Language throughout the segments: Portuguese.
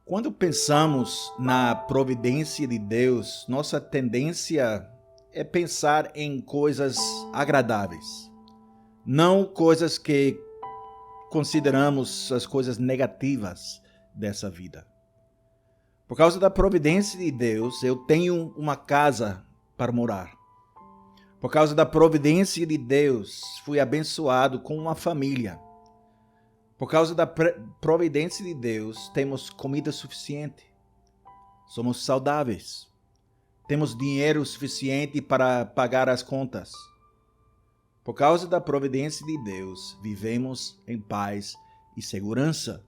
Quando pensamos na providência de Deus, nossa tendência é pensar em coisas agradáveis, não coisas que consideramos as coisas negativas dessa vida. Por causa da providência de Deus, eu tenho uma casa para morar. Por causa da providência de Deus, fui abençoado com uma família. Por causa da providência de Deus, temos comida suficiente. Somos saudáveis. Temos dinheiro suficiente para pagar as contas. Por causa da providência de Deus, vivemos em paz e segurança.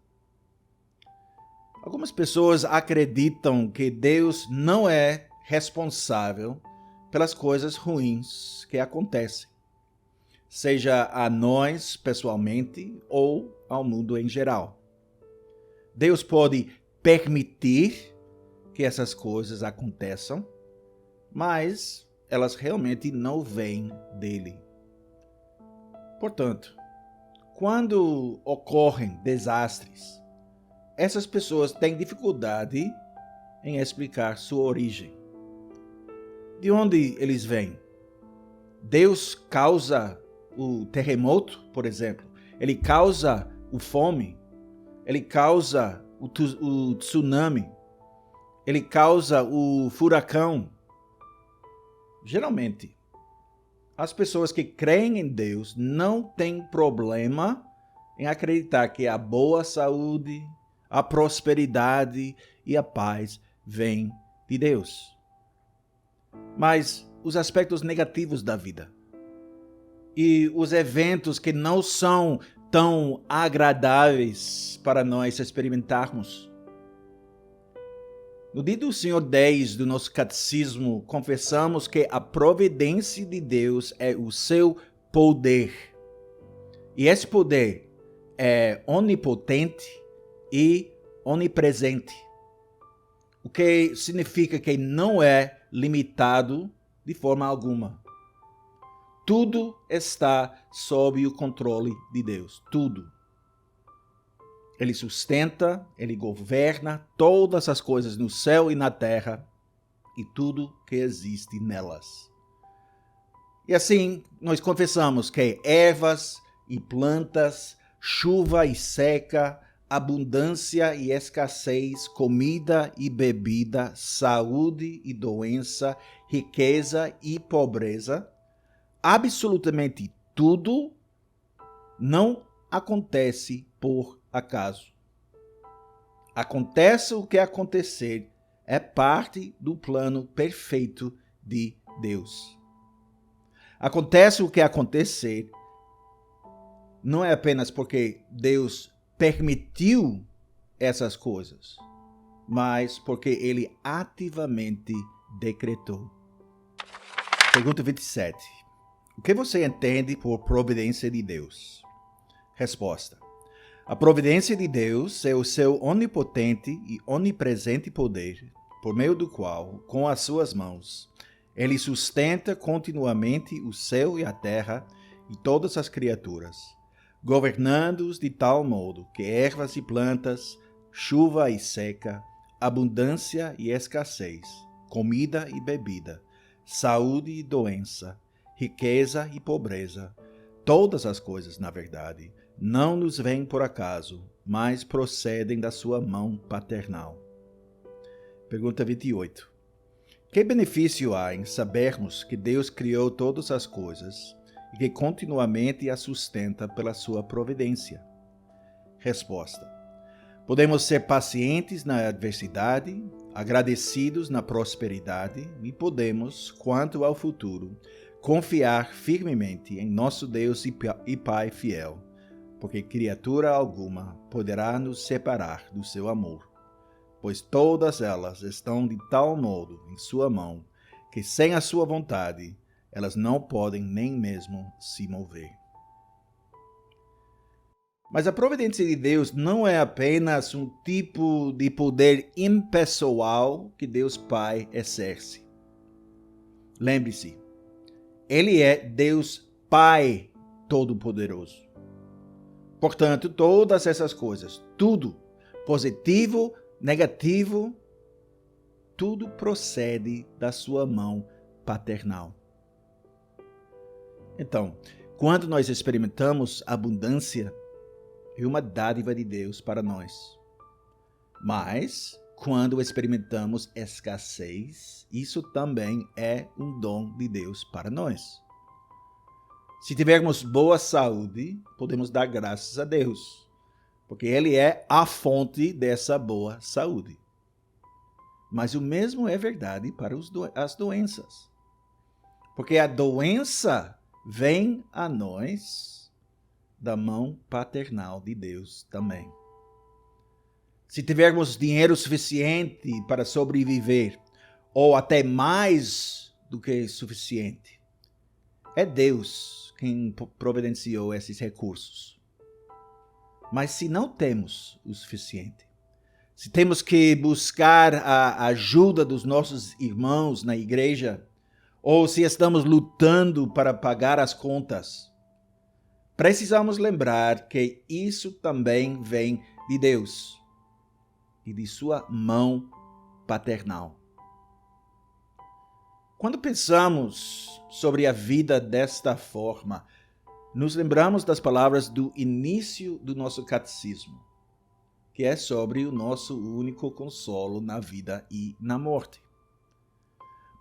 Algumas pessoas acreditam que Deus não é responsável pelas coisas ruins que acontecem, seja a nós pessoalmente ou ao mundo em geral. Deus pode permitir que essas coisas aconteçam, mas elas realmente não vêm dele. Portanto, quando ocorrem desastres, essas pessoas têm dificuldade em explicar sua origem. De onde eles vêm? Deus causa o terremoto, por exemplo. Ele causa o fome. Ele causa o tsunami. Ele causa o furacão. Geralmente, as pessoas que creem em Deus não têm problema em acreditar que a boa saúde, a prosperidade e a paz vêm de Deus. Mas os aspectos negativos da vida e os eventos que não são tão agradáveis para nós experimentarmos. No dia do Senhor 10 do nosso catecismo, confessamos que a providência de Deus é o seu poder. E esse poder é onipotente e onipresente. O que significa que não é limitado de forma alguma. Tudo está sob o controle de Deus. Tudo. Ele sustenta, ele governa todas as coisas no céu e na terra e tudo que existe nelas. E assim, nós confessamos que ervas e plantas, chuva e seca, abundância e escassez, comida e bebida, saúde e doença, riqueza e pobreza, absolutamente tudo não acontece por acaso. Acontece o que acontecer, é parte do plano perfeito de Deus. Acontece o que acontecer, não é apenas porque Deus permitiu essas coisas, mas porque ele ativamente decretou. Pergunta 27. O que você entende por providência de Deus? Resposta. A providência de Deus é o seu onipotente e onipresente poder, por meio do qual, com as suas mãos, ele sustenta continuamente o céu e a terra e todas as criaturas, governando-os de tal modo que ervas e plantas, chuva e seca, abundância e escassez, comida e bebida, saúde e doença, riqueza e pobreza, todas as coisas, na verdade, não nos vêm por acaso, mas procedem da sua mão paternal. Pergunta 28. Que benefício há em sabermos que Deus criou todas as coisas e que continuamente as sustenta pela sua providência? Resposta. Podemos ser pacientes na adversidade, agradecidos na prosperidade e podemos, quanto ao futuro, confiar firmemente em nosso Deus e Pai fiel, porque criatura alguma poderá nos separar do seu amor, pois todas elas estão de tal modo em sua mão, que sem a sua vontade, elas não podem nem mesmo se mover. Mas a providência de Deus não é apenas um tipo de poder impessoal que Deus Pai exerce. Lembre-se, Ele é Deus Pai Todo-Poderoso. Portanto, todas essas coisas, tudo, positivo, negativo, tudo procede da sua mão paternal. Então, quando nós experimentamos abundância, é uma dádiva de Deus para nós. Mas, quando experimentamos escassez, isso também é um dom de Deus para nós. Se tivermos boa saúde, podemos dar graças a Deus, porque Ele é a fonte dessa boa saúde. Mas o mesmo é verdade para as doenças. Porque a doença vem a nós da mão paternal de Deus também. Se tivermos dinheiro suficiente para sobreviver, ou até mais do que suficiente, é Deus quem providenciou esses recursos. Mas se não temos o suficiente, se temos que buscar a ajuda dos nossos irmãos na igreja, ou se estamos lutando para pagar as contas, precisamos lembrar que isso também vem de Deus e de sua mão paternal. Quando pensamos sobre a vida desta forma, nos lembramos das palavras do início do nosso catecismo, que é sobre o nosso único consolo na vida e na morte.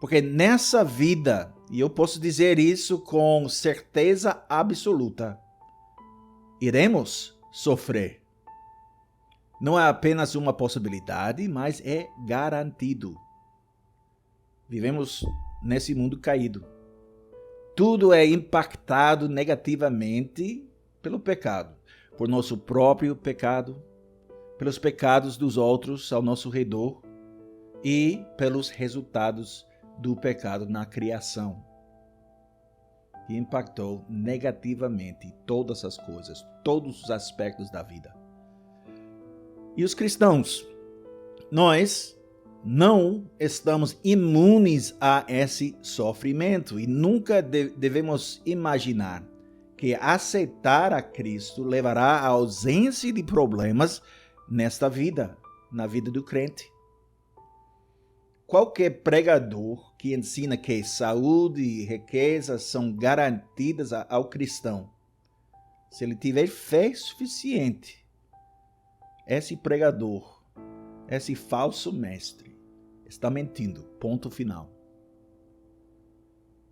Porque nessa vida, e eu posso dizer isso com certeza absoluta, iremos sofrer. Não é apenas uma possibilidade, mas é garantido. Vivemos nesse mundo caído. Tudo é impactado negativamente pelo pecado, por nosso próprio pecado, pelos pecados dos outros ao nosso redor e pelos resultados do pecado na criação, que impactou negativamente todas as coisas, todos os aspectos da vida. E os cristãos, nós não estamos imunes a esse sofrimento e nunca devemos imaginar que aceitar a Cristo levará à ausência de problemas nesta vida, na vida do crente. Qualquer pregador que ensina que saúde e riqueza são garantidas ao cristão, se ele tiver fé suficiente, esse pregador, esse falso mestre, está mentindo, ponto final.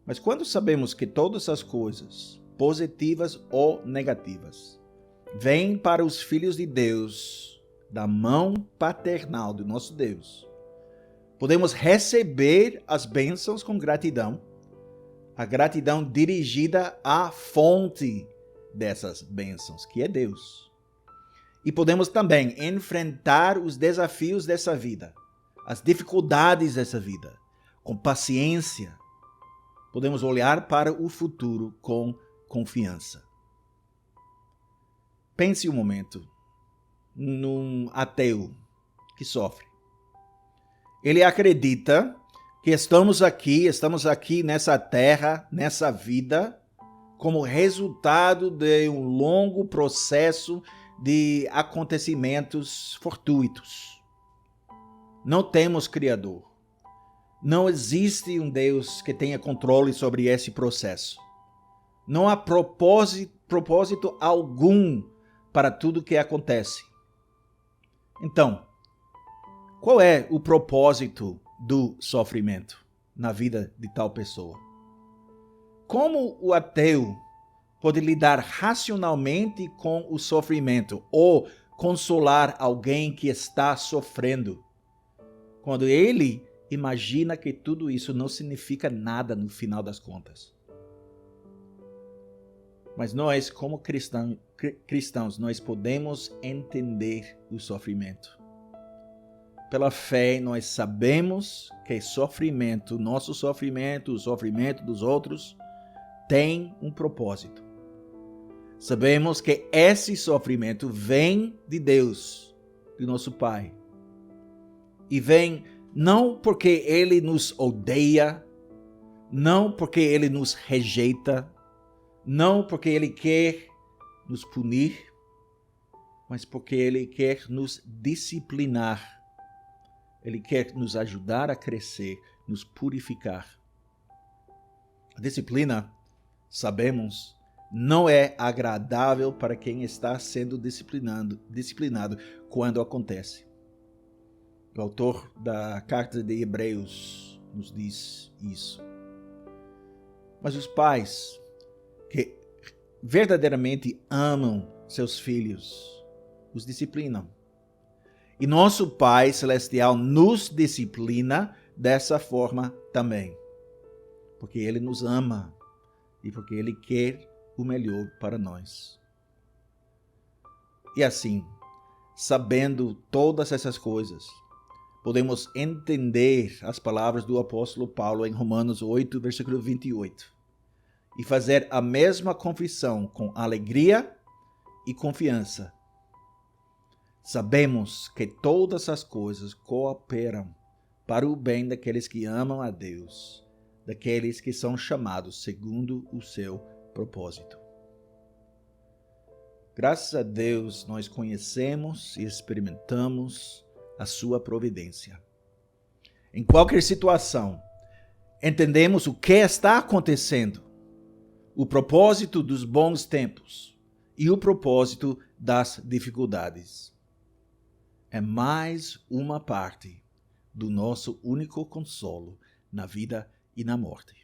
Mas quando sabemos que todas as coisas, positivas ou negativas, vêm para os filhos de Deus, da mão paternal do nosso Deus, podemos receber as bênçãos com gratidão, a gratidão dirigida à fonte dessas bênçãos, que é Deus. E podemos também enfrentar os desafios dessa vida, as dificuldades dessa vida, com paciência. Podemos olhar para o futuro com confiança. Pense um momento num ateu que sofre. Ele acredita que estamos aqui nessa terra, nessa vida, como resultado de um longo processo de acontecimentos fortuitos. Não temos Criador. Não existe um Deus que tenha controle sobre esse processo. Não há propósito algum para tudo que acontece. Então, qual é o propósito do sofrimento na vida de tal pessoa? Como o ateu pode lidar racionalmente com o sofrimento ou consolar alguém que está sofrendo, quando ele imagina que tudo isso não significa nada no final das contas? Mas nós, como cristãos, nós podemos entender o sofrimento. Pela fé, nós sabemos que sofrimento, nosso sofrimento, o sofrimento dos outros, tem um propósito. Sabemos que esse sofrimento vem de Deus, de nosso Pai. E vem não porque Ele nos odeia, não porque Ele nos rejeita, não porque Ele quer nos punir, mas porque Ele quer nos disciplinar Ele quer nos ajudar a crescer, nos purificar. A disciplina, sabemos, não é agradável para quem está sendo disciplinado quando acontece. O autor da carta de Hebreus nos diz isso. Mas os pais que verdadeiramente amam seus filhos os disciplinam. E nosso Pai Celestial nos disciplina dessa forma também. Porque Ele nos ama e porque Ele quer o melhor para nós. E assim, sabendo todas essas coisas, podemos entender as palavras do apóstolo Paulo em Romanos 8, versículo 28, e fazer a mesma confissão com alegria e confiança. Sabemos que todas as coisas cooperam para o bem daqueles que amam a Deus, daqueles que são chamados segundo o seu propósito. Graças a Deus, nós conhecemos e experimentamos a sua providência. Em qualquer situação, entendemos o que está acontecendo, o propósito dos bons tempos e o propósito das dificuldades. É mais uma parte do nosso único consolo na vida e na morte.